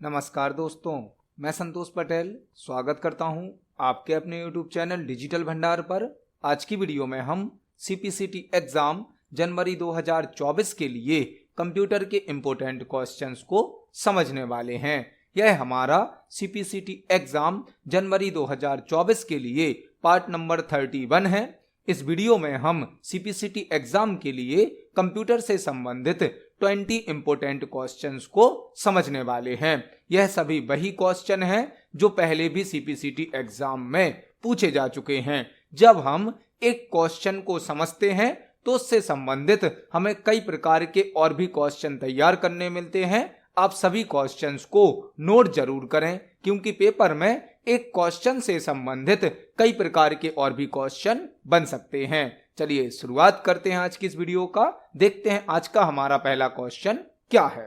नमस्कार दोस्तों, मैं संतोष पटेल स्वागत करता हूं आपके अपने यूट्यूब चैनल डिजिटल भंडार पर। आज की वीडियो में हम सीपीसीटी एग्जाम जनवरी 2024 के लिए कंप्यूटर के इम्पोर्टेंट क्वेश्चंस को समझने वाले हैं। यह हमारा सीपीसीटी एग्जाम जनवरी 2024 के लिए पार्ट नंबर 31 है। इस वीडियो में हम सीपीसीटी एग्जाम के लिए कंप्यूटर से संबंधित 20 इंपोर्टेंट क्वेश्चंस को समझने वाले हैं। यह सभी वही क्वेश्चन हैं जो पहले भी सीपीसीटी एग्जाम में पूछे जा चुके हैं। जब हम एक क्वेश्चन को समझते हैं तो उससे संबंधित हमें कई प्रकार के और भी क्वेश्चन तैयार करने मिलते हैं। आप सभी क्वेश्चंस को नोट जरूर करें, क्योंकि पेपर में एक क्वेश्चन से संबंधित कई प्रकार के और भी क्वेश्चन बन सकते हैं। चलिए शुरुआत करते हैं आज की इस वीडियो का। देखते हैं आज का हमारा पहला क्वेश्चन क्या है।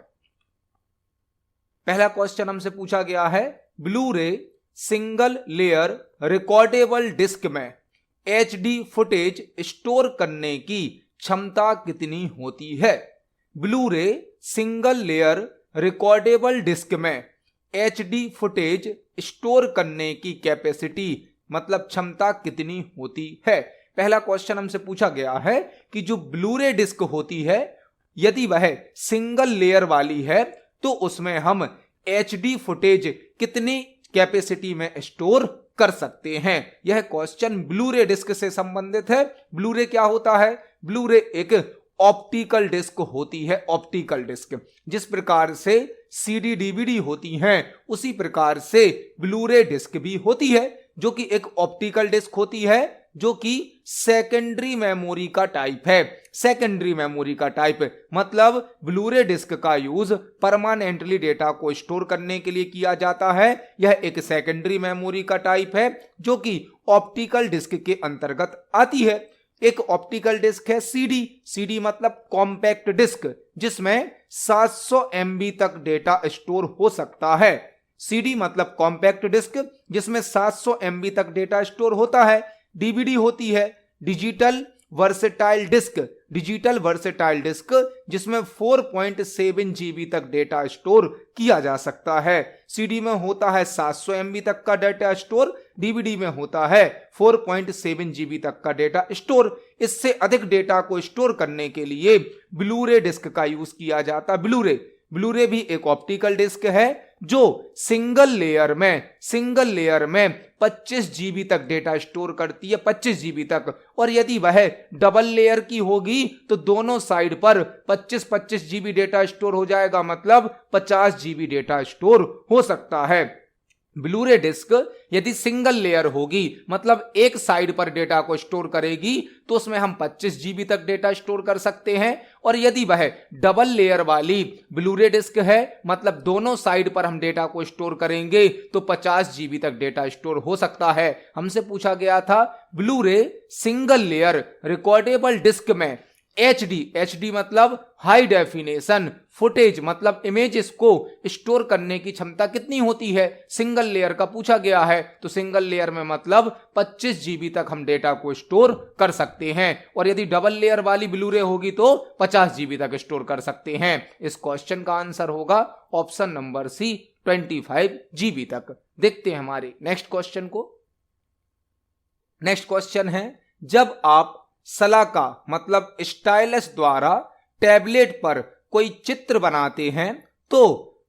पहला क्वेश्चन हमसे पूछा गया है, ब्लू रे सिंगल लेयर रिकॉर्डेबल डिस्क में एचडी फुटेज स्टोर करने की क्षमता कितनी होती है। ब्लू रे सिंगल लेयर रिकॉर्डेबल डिस्क में एचडी फुटेज स्टोर करने की कैपेसिटी मतलब क्षमता कितनी होती है। पहला क्वेश्चन हमसे पूछा गया है कि जो ब्लू रे डिस्क होती है यदि वह सिंगल लेयर वाली है तो उसमें हम एचडी फुटेज कितनी कैपेसिटी में स्टोर कर सकते हैं। यह क्वेश्चन ब्लू रे डिस्क से संबंधित है। ब्लू रे क्या होता है? ब्लू रे एक ऑप्टिकल डिस्क होती है। ऑप्टिकल डिस्क जिस प्रकार से सीडी डीवीडी होती हैं उसी प्रकार से ब्लू रे डिस्क भी होती है, जो कि एक ऑप्टिकल डिस्क होती है, जो कि सेकेंडरी मेमोरी का टाइप है। सेकेंडरी मेमोरी का टाइप मतलब ब्लू रे डिस्क का यूज परमानेंटली डेटा को स्टोर करने के लिए किया जाता है। यह एक सेकेंडरी मेमोरी का टाइप है जो कि ऑप्टिकल डिस्क के अंतर्गत आती है। एक ऑप्टिकल डिस्क है सीडी। सीडी मतलब कॉम्पैक्ट डिस्क, जिसमें 700 MB तक डेटा स्टोर हो सकता है। सीडी मतलब कॉम्पैक्ट डिस्क जिसमें 700 MB तक डेटा स्टोर होता है। डीवीडी होती है digital versatile disc. Digital versatile disc जिसमें 4.7 GB तक डेटा स्टोर किया जा सकता है। सीडी में होता है 700 MB तक का डेटा स्टोर, डीवीडी में होता है 4.7 GB तक का डेटा स्टोर। इससे अधिक डेटा को स्टोर करने के लिए ब्लू रे डिस्क का यूज किया जाता। ब्लू रे भी एक ऑप्टिकल डिस्क है जो सिंगल लेयर में 25 GB तक डेटा स्टोर करती है, 25 GB तक। और यदि वह डबल लेयर की होगी तो दोनों साइड पर 25-25 GB डेटा स्टोर हो जाएगा, मतलब 50 GB डेटा स्टोर हो सकता है। ब्लू रे डिस्क यदि सिंगल लेयर होगी मतलब एक साइड पर डेटा को स्टोर करेगी तो उसमें हम 25 GB तक डेटा स्टोर कर सकते हैं। और यदि वह डबल लेयर वाली ब्लू रे डिस्क है मतलब दोनों साइड पर हम डेटा को स्टोर करेंगे तो 50 GB तक डेटा स्टोर हो सकता है। हमसे पूछा गया था ब्लू रे सिंगल लेयर रिकॉर्डेबल डिस्क में एचडी मतलब हाई डेफिनेशन, फुटेज मतलब इमेजेस को स्टोर करने की क्षमता कितनी होती है। सिंगल लेयर का पूछा गया है तो सिंगल लेयर में मतलब 25 GB तक हम डेटा को स्टोर कर सकते हैं। और यदि डबल लेयर वाली ब्लू रे होगी तो 50 GB तक स्टोर कर सकते हैं। इस क्वेश्चन का आंसर होगा ऑप्शन नंबर सी 25 GB तक। देखते हैं हमारे नेक्स्ट क्वेश्चन को। नेक्स्ट क्वेश्चन है, जब आप सलाका मतलब स्टाइलस द्वारा टैबलेट पर कोई चित्र बनाते हैं तो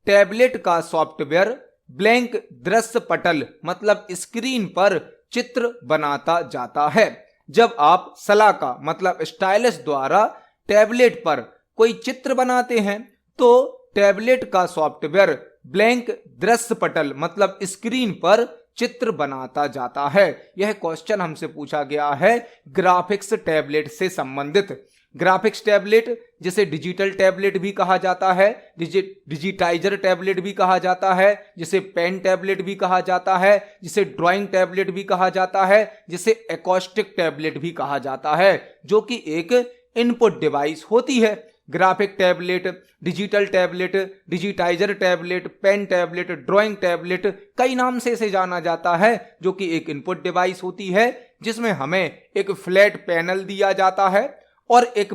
टैबलेट का सॉफ्टवेयर ब्लैंक दृश्य पटल मतलब स्क्रीन पर चित्र बनाता जाता है। जब आप सलाका मतलब स्टाइलस द्वारा टैबलेट पर कोई चित्र बनाते हैं तो टैबलेट का सॉफ्टवेयर ब्लैंक दृश्य पटल मतलब स्क्रीन पर चित्र बनाता जाता है। यह क्वेश्चन हमसे पूछा गया है ग्राफिक्स टैबलेट से संबंधित। ग्राफिक्स टैबलेट जिसे डिजिटल टैबलेट भी कहा जाता है, डिजिटाइजर टैबलेट भी कहा जाता है, जिसे पेन टैबलेट भी कहा जाता है, जिसे ड्राइंग टैबलेट भी कहा जाता है, जिसे एकॉस्टिक टैबलेट भी कहा जाता है, जो कि एक इनपुट डिवाइस होती है। Graphic tablet, digital tablet, digitiser tablet, pen tablet, drawing tablet, कई नाम से इसे जाना जाता है, जो कि एक इनपुट डिवाइस होती है जिसमें हमें एक फ्लैट पैनल दिया जाता है और एक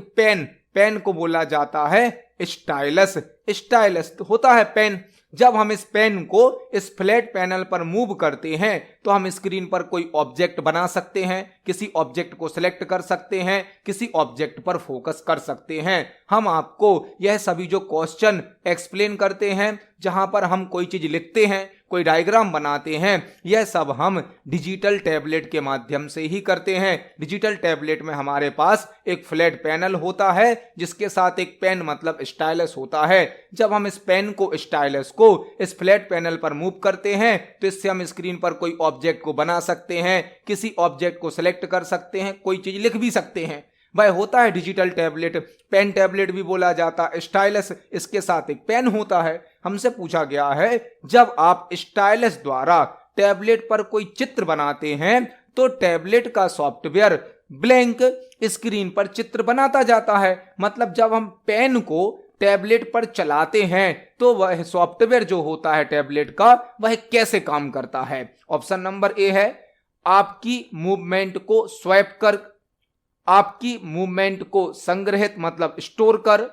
पेन को बोला जाता है स्टाइलस। स्टाइलस होता है पेन। जब हम इस पेन को इस फ्लैट पैनल पर मूव करते हैं तो हम स्क्रीन पर कोई ऑब्जेक्ट बना सकते हैं, किसी ऑब्जेक्ट को सिलेक्ट कर सकते हैं, किसी ऑब्जेक्ट पर फोकस कर सकते हैं। हम आपको यह सभी जो क्वेश्चन एक्सप्लेन करते हैं, जहां पर हम कोई चीज लिखते हैं, कोई डायग्राम बनाते हैं, यह सब हम डिजिटल टैबलेट के माध्यम से ही करते हैं। डिजिटल टैबलेट में हमारे पास एक फ्लैट पैनल होता है जिसके साथ एक पेन मतलब स्टाइलस होता है। जब हम इस पेन को स्टाइलस को इस फ्लैट पैनल पर मूव करते हैं तो इससे हम स्क्रीन पर कोई ऑब्जेक्ट को बना सकते हैं, किसी ऑब्जेक्ट को सिलेक्ट कर सकते हैं, कोई चीज लिख भी सकते हैं। वह होता है डिजिटल टैबलेट। पेन टैबलेट भी बोला जाता है। स्टाइलस इसके साथ एक पेन होता है। हमसे पूछा गया है जब आप स्टाइलस द्वारा टैबलेट पर कोई चित्र बनाते हैं तो टैबलेट का सॉफ्टवेयर ब्लैंक स्क्रीन पर चित्र बनाता जाता है। मतलब जब हम पेन को टैबलेट पर चलाते हैं तो वह सॉफ्टवेयर जो होता है टैबलेट का वह कैसे काम करता है। ऑप्शन नंबर ए है आपकी मूवमेंट को स्वैप कर, आपकी मूवमेंट को संग्रहित मतलब स्टोर कर,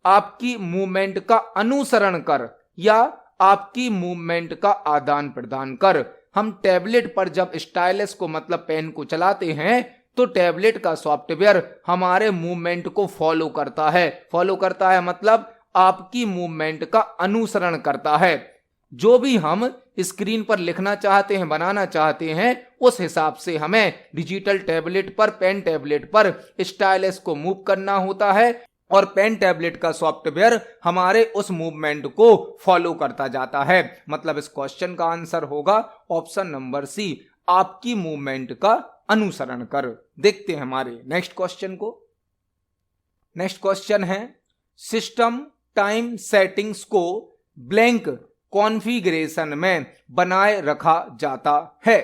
आपकी मूवमेंट का अनुसरण कर, या आपकी मूवमेंट का आदान प्रदान कर। हम टैबलेट पर जब स्टाइलस को मतलब पेन को चलाते हैं तो टैबलेट का सॉफ्टवेयर हमारे मूवमेंट को फॉलो करता है। फॉलो करता है मतलब आपकी मूवमेंट का अनुसरण करता है। जो भी हम स्क्रीन पर लिखना चाहते हैं, बनाना चाहते हैं, उस हिसाब से हमें डिजिटल टैबलेट पर, पेन टैबलेट पर स्टाइलस को मूव करना होता है और पेन टैबलेट का सॉफ्टवेयर हमारे उस मूवमेंट को फॉलो करता जाता है। मतलब इस क्वेश्चन का आंसर होगा ऑप्शन नंबर सी, आपकी मूवमेंट का अनुसरण कर। देखते हैं हमारे नेक्स्ट क्वेश्चन को। नेक्स्ट क्वेश्चन है सिस्टम टाइम सेटिंग्स को ब्लैंक कॉन्फ़िगरेशन में बनाए रखा जाता है।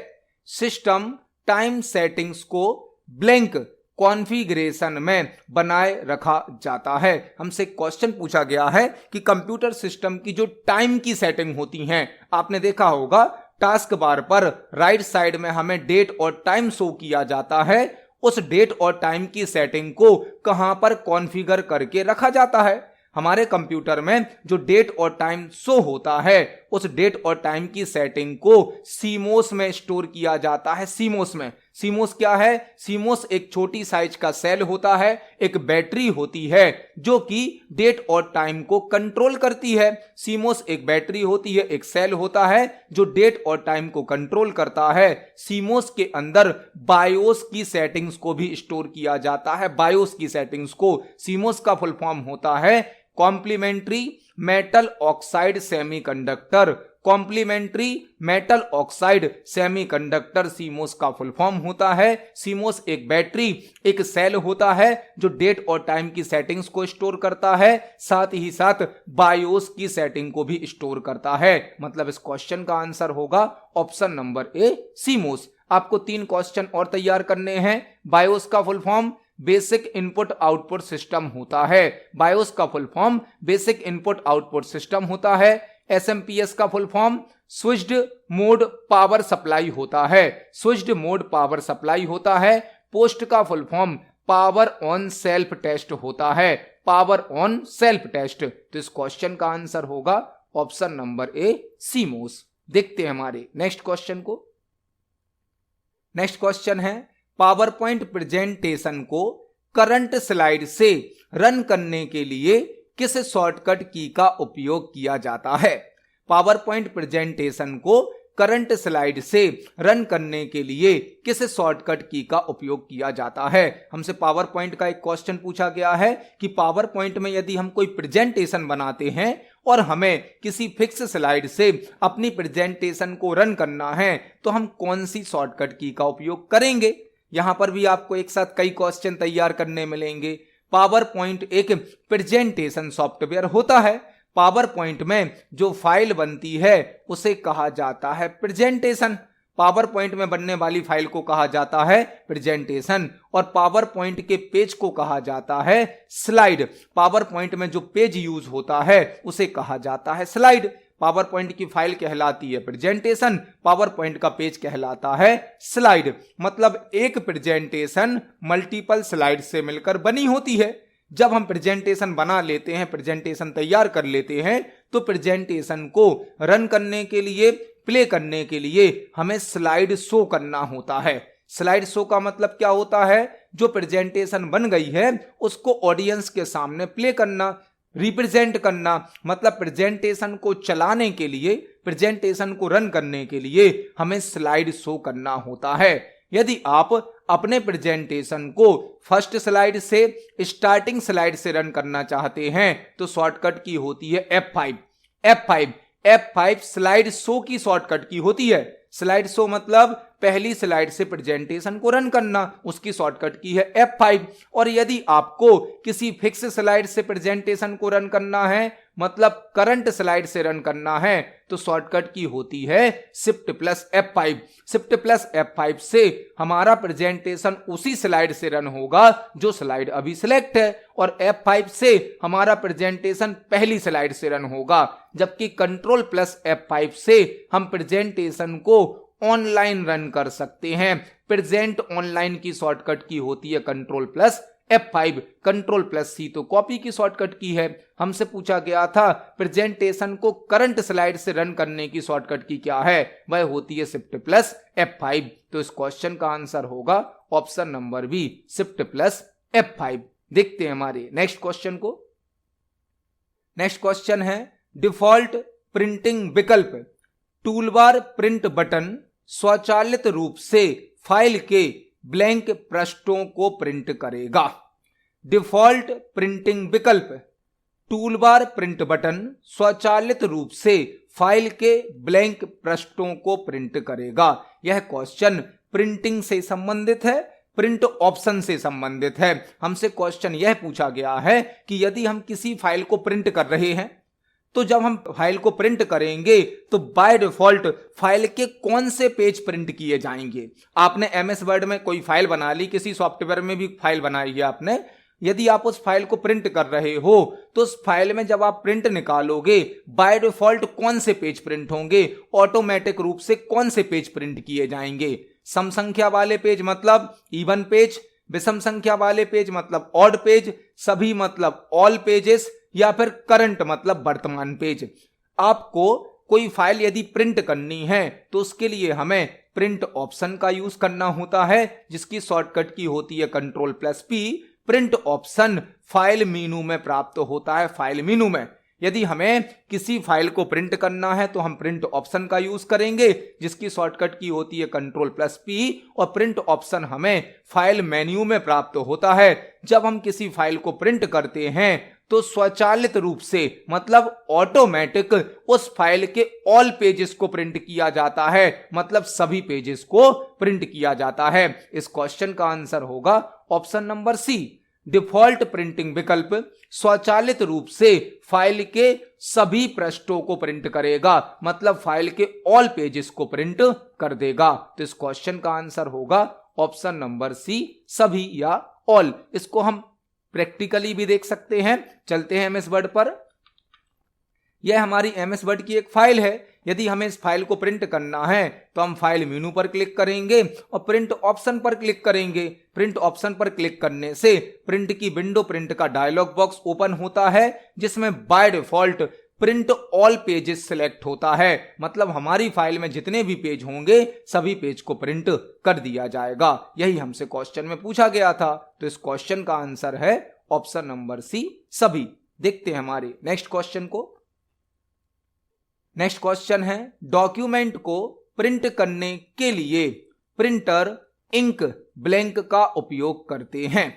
सिस्टम टाइम सेटिंग्स को ब्लैंक कॉन्फ़िगरेशन में बनाए रखा जाता है। हमसे क्वेश्चन पूछा गया है कि कंप्यूटर सिस्टम की जो टाइम की सेटिंग होती हैं, आपने देखा होगा टास्क बार पर राइट साइड में हमें डेट और टाइम शो किया जाता है। उस डेट और टाइम की सेटिंग को कहां पर कॉन्फ़िगर करके रखा जाता है। हमारे कंप्यूटर में जो डेट और टाइम शो होता है उस डेट और टाइम की सेटिंग को सीमोस में स्टोर किया जाता है। सीमोस में, सीमोस क्या है? सीमोस एक छोटी साइज का सेल होता है, एक बैटरी होती है जो कि डेट और टाइम को कंट्रोल करती है। सीमोस एक बैटरी होती है, एक सेल होता है जो डेट और टाइम को कंट्रोल करता है। सीमोस के अंदर बायोस की सेटिंग्स को भी स्टोर किया जाता है। बायोस की सेटिंग्स को, सीमोस का फुल फॉर्म होता है complementary metal oxide semiconductor. Complementary metal oxide semiconductor CMOS का फुल फॉर्म होता है। सीमोस एक बैटरी, एक सेल होता है जो डेट और टाइम की सेटिंग्स को स्टोर करता है, साथ ही साथ बायोस की सेटिंग को भी स्टोर करता है। मतलब इस क्वेश्चन का आंसर होगा ऑप्शन नंबर ए, सीमोस। आपको 3 क्वेश्चन और तैयार करने हैं। बायोस का full form basic input output system होता है। बायोस का full form basic input output system होता है। एसएमपीएस का full form switched mode power supply होता है। स्विच्ड मोड पावर सप्लाई होता है। पोस्ट का full form power on self test होता है। Power on self test. तो इस क्वेश्चन का आंसर होगा ऑप्शन नंबर ए, सीमोस। देखते हैं हमारे नेक्स्ट क्वेश्चन को। नेक्स्ट क्वेश्चन है पावर पॉइंट प्रेजेंटेशन को करंट स्लाइड से रन करने के लिए किस शॉर्टकट की का उपयोग किया जाता है। पावर पॉइंट प्रेजेंटेशन को करंट स्लाइड से रन करने के लिए किस शॉर्टकट की का उपयोग किया जाता है। हमसे पावर पॉइंट का एक क्वेश्चन पूछा गया है कि पावर पॉइंट में यदि हम कोई प्रेजेंटेशन बनाते हैं और हमें किसी फिक्स स्लाइड से अपनी प्रेजेंटेशन को रन करना है तो हम कौन सी शॉर्टकट की का उपयोग करेंगे। यहां पर भी आपको एक साथ कई क्वेश्चन तैयार करने मिलेंगे। पावर पॉइंट एक प्रेजेंटेशन सॉफ्टवेयर होता है। पावर पॉइंट में जो फाइल बनती है उसे कहा जाता है प्रेजेंटेशन। पावर पॉइंट में बनने वाली फाइल को कहा जाता है प्रेजेंटेशन और पावर पॉइंट के पेज को कहा जाता है स्लाइड। पावर पॉइंट में जो पेज यूज होता है उसे कहा जाता है स्लाइड। पावर पॉइंट की फाइल कहलाती है प्रेजेंटेशन, पावर पॉइंट का पेज कहलाता है स्लाइड। मतलब एक प्रेजेंटेशन मल्टीपल स्लाइड से मिलकर बनी होती है। जब हम प्रेजेंटेशन बना लेते हैं, प्रेजेंटेशन तैयार कर लेते हैं, तो प्रेजेंटेशन को रन करने के लिए, प्ले करने के लिए हमें स्लाइड शो करना होता है। स्लाइड शो का मतलब क्या होता है? जो प्रेजेंटेशन बन गई है उसको ऑडियंस के सामने प्ले करना, रिप्रेजेंट करना। मतलब प्रेजेंटेशन को चलाने के लिए, प्रेजेंटेशन को रन करने के लिए हमें स्लाइड शो करना होता है। यदि आप अपने प्रेजेंटेशन को फर्स्ट स्लाइड से, स्टार्टिंग स्लाइड से रन करना चाहते हैं तो शॉर्टकट की होती है F5। F5 स्लाइड शो की शॉर्टकट की होती है। स्लाइड शो मतलब पहली स्लाइड से प्रेजेंटेशन को रन करना, उसकी शॉर्टकट की है F5। और यदि आपको किसी फिक्स स्लाइड से प्रेजेंटेशन को रन करना है, मतलब करंट स्लाइड से रन करना है, तो शॉर्टकट की होती है Shift+F5। Shift+F5 से हमारा प्रेजेंटेशन उसी स्लाइड से रन होगा जो स्लाइड अभी सिलेक्ट है, और F5 से हमारा प्रेजेंटेशन पहली स्लाइड से रन होगा। जबकि Ctrl+F5 से हम प्रेजेंटेशन को ऑनलाइन रन कर सकते हैं। प्रेजेंट ऑनलाइन की शॉर्टकट की होती है Ctrl+F5। Ctrl+C तो कॉपी की शॉर्टकट की है। हमसे पूछा गया था प्रेजेंटेशन को करंट स्लाइड से रन करने की शॉर्टकट की क्या है, वह होती है Shift+F5। तो इस क्वेश्चन का आंसर होगा ऑप्शन नंबर बी, Shift+F5। देखते हैं हमारे नेक्स्ट क्वेश्चन को। नेक्स्ट क्वेश्चन है, डिफॉल्ट प्रिंटिंग विकल्प टूलबार प्रिंट बटन स्वचालित रूप से फाइल के ब्लैंक पृष्ठों को प्रिंट करेगा। डिफॉल्ट प्रिंटिंग विकल्प टूलबार प्रिंट बटन स्वचालित रूप से फाइल के ब्लैंक पृष्ठों को प्रिंट करेगा। यह क्वेश्चन प्रिंटिंग से संबंधित है, प्रिंट ऑप्शन से संबंधित है। हमसे क्वेश्चन यह पूछा गया है कि यदि हम किसी फाइल को प्रिंट कर रहे हैं, तो जब हम फाइल को प्रिंट करेंगे तो बाय डिफॉल्ट फाइल के कौन से पेज प्रिंट किए जाएंगे। आपने MS वर्ड में कोई फाइल बना ली, किसी सॉफ्टवेयर में भी फाइल बनाई है आपने, यदि आप उस फाइल को प्रिंट कर रहे हो तो उस फाइल में जब आप प्रिंट निकालोगे बाय डिफॉल्ट कौन से पेज प्रिंट होंगे, ऑटोमेटिक रूप से कौन से पेज प्रिंट किए जाएंगे। सम संख्या वाले पेज मतलब इवन पेज, विषम संख्या वाले पेज मतलब ऑड पेज, सभी मतलब ऑल पेजेस, या फिर करंट मतलब वर्तमान पेज। आपको कोई फाइल यदि प्रिंट करनी है तो उसके लिए हमें प्रिंट ऑप्शन का यूज करना होता है, जिसकी शॉर्टकट की होती है Ctrl+P। Print option file menu में प्राप्त होता है, फाइल मेनू में। यदि हमें किसी फाइल को प्रिंट करना है तो हम प्रिंट ऑप्शन का यूज करेंगे, जिसकी शॉर्टकट की होती है Ctrl+P, और प्रिंट ऑप्शन हमें फाइल मेन्यू में प्राप्त होता है। जब हम किसी फाइल को प्रिंट करते हैं तो स्वचालित रूप से मतलब ऑटोमेटिक उस फाइल के ऑल पेजेस को प्रिंट किया जाता है, मतलब सभी पेजेस को प्रिंट किया जाता है। इस क्वेश्चन का आंसर होगा option number C. Default printing विकल्प स्वचालित रूप से फाइल के सभी पृष्ठों को प्रिंट करेगा, मतलब फाइल के ऑल पेजेस को प्रिंट कर देगा। तो इस क्वेश्चन का आंसर होगा ऑप्शन नंबर सी, सभी या ऑल। इसको हम प्रैक्टिकली भी देख सकते हैं। चलते हैं MS वर्ड पर। यह हमारी MS वर्ड की एक फाइल है। यदि हमें इस फाइल को प्रिंट करना है तो हम फाइल मेनू पर क्लिक करेंगे और प्रिंट ऑप्शन पर क्लिक करेंगे। प्रिंट ऑप्शन पर क्लिक करने से प्रिंट की विंडो, प्रिंट का डायलॉग बॉक्स ओपन होता है, जिसमें by default print all pages select होता है, मतलब हमारी फाइल में जितने भी पेज होंगे सभी पेज को प्रिंट कर दिया जाएगा। यही हमसे क्वेश्चन में पूछा गया था। तो इस क्वेश्चन का आंसर है ऑप्शन नंबर सी, सभी। देखते हैं हमारे नेक्स्ट क्वेश्चन को। नेक्स्ट क्वेश्चन है, डॉक्यूमेंट को प्रिंट करने के लिए प्रिंटर इंक ब्लैंक का उपयोग करते हैं।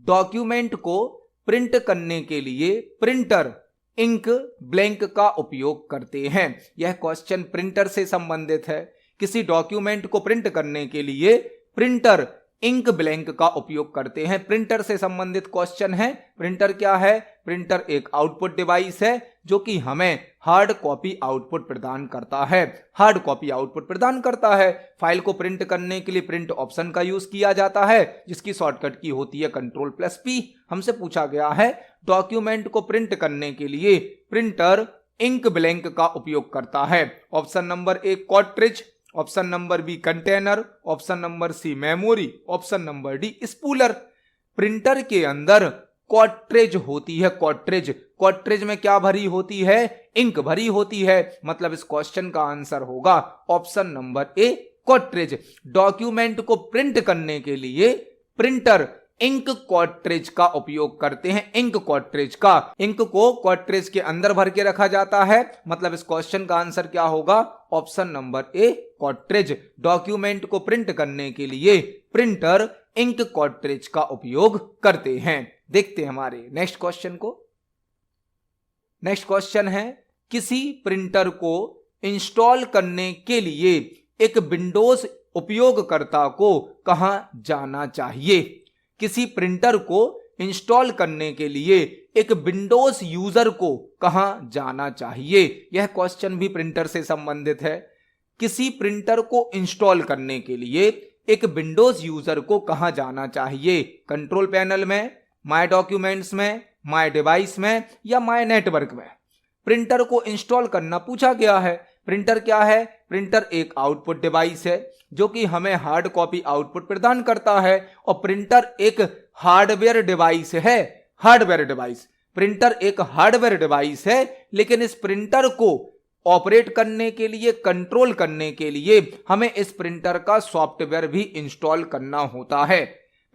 डॉक्यूमेंट को प्रिंट करने के लिए प्रिंटर इंक ब्लैंक का उपयोग करते हैं। यह क्वेश्चन प्रिंटर से संबंधित है। किसी डॉक्यूमेंट को प्रिंट करने के लिए प्रिंटर इंक ब्लैंक का उपयोग करते हैं। प्रिंटर से संबंधित क्वेश्चन है। प्रिंटर क्या है? प्रिंटर एक आउटपुट डिवाइस है जो कि हमें हार्ड कॉपी आउटपुट प्रदान करता है। हार्ड कॉपी आउटपुट प्रदान करता है। फाइल को प्रिंट करने के लिए प्रिंट ऑप्शन का यूज किया जाता है, जिसकी शॉर्टकट की होती है Ctrl+P। हमसे पूछा गया है डॉक्यूमेंट को प्रिंट करने के लिए प्रिंटर इंक ब्लैंक का उपयोग करता है। Option number A cartridge, option number B container, option number C memory, option number D spooler. Printer के अंदर कॉर्ट्रिज होती है। कॉर्ट्रिज, कॉर्ट्रिज में क्या भरी होती है? इंक भरी होती है। मतलब इस क्वेश्चन का आंसर होगा option number A, cartridge. Document को प्रिंट करने के लिए प्रिंटर इंक कॉर्ट्रिज का उपयोग करते हैं। इंक कॉर्ट्रिज का, इंक को कॉर्ट्रिज के अंदर भर के रखा जाता है। मतलब इस क्वेश्चन का आंसर क्या होगा? Option number A, cartridge. Document को प्रिंट करने के लिए प्रिंटर इंक कॉर्ट्रिज का उपयोग करते हैं। देखते हैं हमारे नेक्स्ट क्वेश्चन को। नेक्स्ट क्वेश्चन है, किसी प्रिंटर को इंस्टॉल करने के लिए एक विंडोज उपयोगकर्ता को कहां जाना चाहिए? किसी प्रिंटर को इंस्टॉल करने के लिए एक विंडोज यूजर को कहां जाना चाहिए? यह क्वेश्चन भी प्रिंटर से संबंधित है। किसी प्रिंटर को इंस्टॉल करने के लिए एक विंडोज यूजर को कहां जाना चाहिए? कंट्रोल पैनल में, माय डॉक्यूमेंट्स में, माय डिवाइस में या माय नेटवर्क में? प्रिंटर को इंस्टॉल करना पूछा गया है। प्रिंटर क्या है? प्रिंटर एक आउटपुट डिवाइस है जो कि हमें हार्ड कॉपी आउटपुट प्रदान करता है, और प्रिंटर एक हार्डवेयर डिवाइस है। हार्डवेयर डिवाइस, प्रिंटर एक हार्डवेयर डिवाइस है, लेकिन इस प्रिंटर को ऑपरेट करने के लिए, कंट्रोल करने के लिए हमें इस प्रिंटर का सॉफ्टवेयर भी इंस्टॉल करना होता है।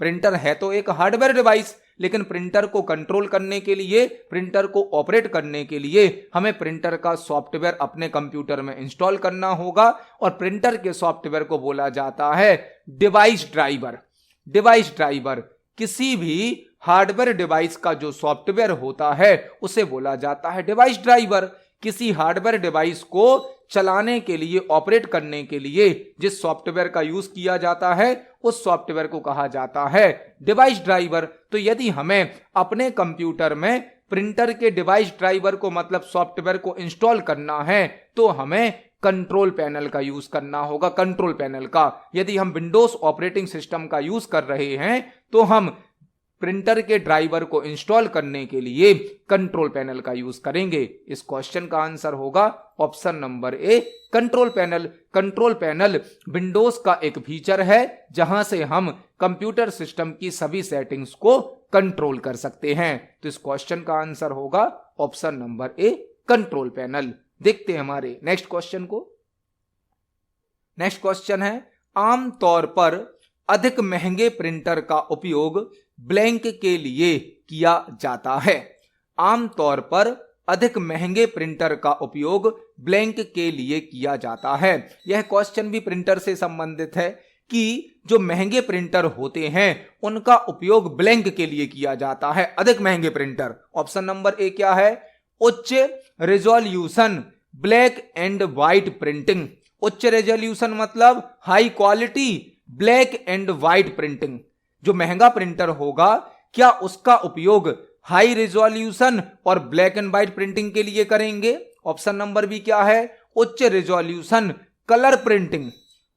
प्रिंटर है तो एक हार्डवेयर डिवाइस, लेकिन प्रिंटर को कंट्रोल करने के लिए, प्रिंटर को ऑपरेट करने के लिए हमें प्रिंटर का सॉफ्टवेयर अपने कंप्यूटर में इंस्टॉल करना होगा, और प्रिंटर के सॉफ्टवेयर को बोला जाता है डिवाइस ड्राइवर। डिवाइस ड्राइवर, किसी भी हार्डवेयर डिवाइस का जो सॉफ्टवेयर होता है उसे बोला जाता है डिवाइस ड्राइवर। किसी हार्डवेयर डिवाइस को चलाने के लिए, ऑपरेट करने के लिए जिस सॉफ्टवेयर का यूज किया जाता है उस सॉफ्टवेयर को कहा जाता है डिवाइस ड्राइवर। तो यदि हमें अपने कंप्यूटर में प्रिंटर के डिवाइस ड्राइवर को, मतलब सॉफ्टवेयर को इंस्टॉल करना है, तो हमें कंट्रोल पैनल का यूज करना होगा। कंट्रोल पैनल का, यदि हम विंडोज ऑपरेटिंग सिस्टम का यूज कर रहे हैं तो हम प्रिंटर के ड्राइवर को इंस्टॉल करने के लिए कंट्रोल पैनल का यूज करेंगे। इस क्वेश्चन का आंसर होगा ऑप्शन नंबर ए, control panel. Control panel Windows का एक फीचर है जहां से हम कंप्यूटर सिस्टम की सभी सेटिंग्स को कंट्रोल कर सकते हैं। तो इस क्वेश्चन का आंसर होगा ऑप्शन नंबर ए, कंट्रोल पैनल। देखते हैं हमारे नेक्स्ट क्वेश्चन को। नेक्स्ट क्वेश्चन है, आमतौर पर अधिक महंगे प्रिंटर का उपयोग ब्लैंक के लिए किया जाता है। आमतौर पर अधिक महंगे प्रिंटर का उपयोग ब्लैंक के लिए किया जाता है। यह क्वेश्चन भी प्रिंटर से संबंधित है कि जो महंगे प्रिंटर होते हैं उनका उपयोग ब्लैंक के लिए किया जाता है। अधिक महंगे प्रिंटर, ऑप्शन नंबर ए क्या है? उच्च resolution black and white printing. उच्च रेजोल्यूशन मतलब high quality black and white printing. जो महंगा प्रिंटर होगा क्या उसका उपयोग हाई रेजोल्यूशन और ब्लैक एंड व्हाइट प्रिंटिंग के लिए करेंगे? ऑप्शन नंबर बी क्या है? उच्च resolution colour printing.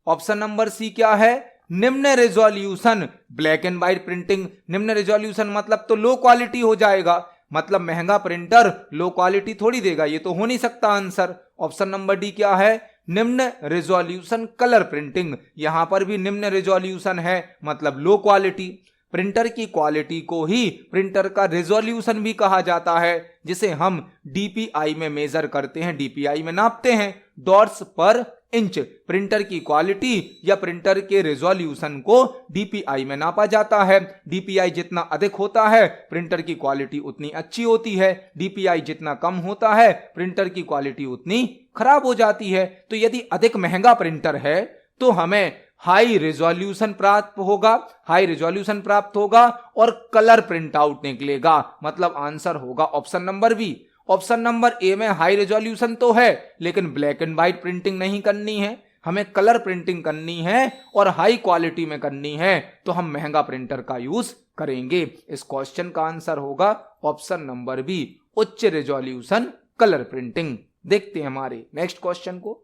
Option number C क्या है? निम्न resolution black and white printing. निम्न रेजोल्यूशन मतलब तो लो क्वालिटी हो जाएगा, मतलब महंगा प्रिंटर लो क्वालिटी थोड़ी देगा, ये तो हो नहीं सकता आंसर। ऑप्शन नंबर डी क्या है? निम्न रेजोल्यूशन कलर प्रिंटिंग। यहां पर भी निम्न रेजोल्यूशन है मतलब लो क्वालिटी। प्रिंटर की क्वालिटी को ही प्रिंटर का रेजोल्यूशन भी कहा जाता है, जिसे हम डीपीआई में मेजर करते हैं, डीपीआई में नापते हैं, डॉट्स पर इंच। प्रिंटर की क्वालिटी या प्रिंटर के रेजोल्यूशन को डीपीआई में नापा जाता है। डीपीआई जितना अधिक होता है प्रिंटर की क्वालिटी उतनी अच्छी होती है, डीपीआई जितना कम होता है प्रिंटर की क्वालिटी उतनी खराब हो जाती है। तो यदि अधिक महंगा प्रिंटर है तो हमें हाई रेजोल्यूशन प्राप्त होगा, हाई रेजोल्यूशन प्राप्त होगा और कलर प्रिंट आउट निकलेगा। मतलब आंसर होगा option number B. Option number A में हाई रेजोल्यूशन तो है लेकिन ब्लैक एंड व्हाइट प्रिंटिंग नहीं करनी है, हमें कलर प्रिंटिंग करनी है और हाई क्वालिटी में करनी है, तो हम महंगा प्रिंटर का यूज करेंगे। इस क्वेश्चन का आंसर होगा ऑप्शन नंबर बी, उच्च रेजोल्यूशन कलर प्रिंटिंग। देखते हैं हमारे नेक्स्ट क्वेश्चन को।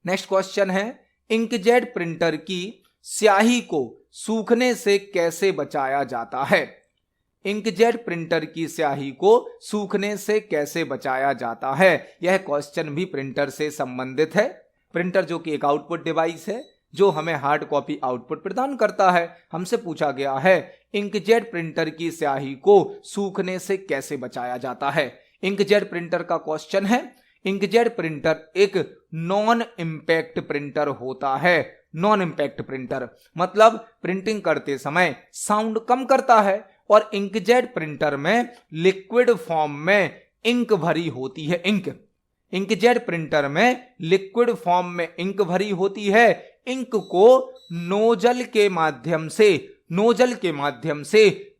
नेक्स्ट क्वेश्चन है, इंकजेट प्रिंटर की स्याही को सूखने से कैसे बचाया जाता है? इंकजेट प्रिंटर की स्याही को सूखने से कैसे बचाया जाता है? यह क्वेश्चन भी प्रिंटर से संबंधित है। प्रिंटर जो कि एक आउटपुट डिवाइस है, जो हमें हार्ड कॉपी आउटपुट प्रदान करता है। हमसे पूछा गया है इंकजेट प्रिंटर की स्याही को सूखने से कैसे बचाया जाता है। इंकजेट प्रिंटर का क्वेश्चन है। इंकजेट प्रिंटर एक नॉन इंपैक्ट प्रिंटर होता है। नॉन इंपैक्ट प्रिंटर मतलब प्रिंटिंग करते समय साउंड कम करता है और इंकजेट प्रिंटर में लिक्विड फॉर्म में इंक भरी होती है। इंकजेट प्रिंटर में लिक्विड फॉर्म में इंक भरी होती है। इंक को नोजल के माध्यम से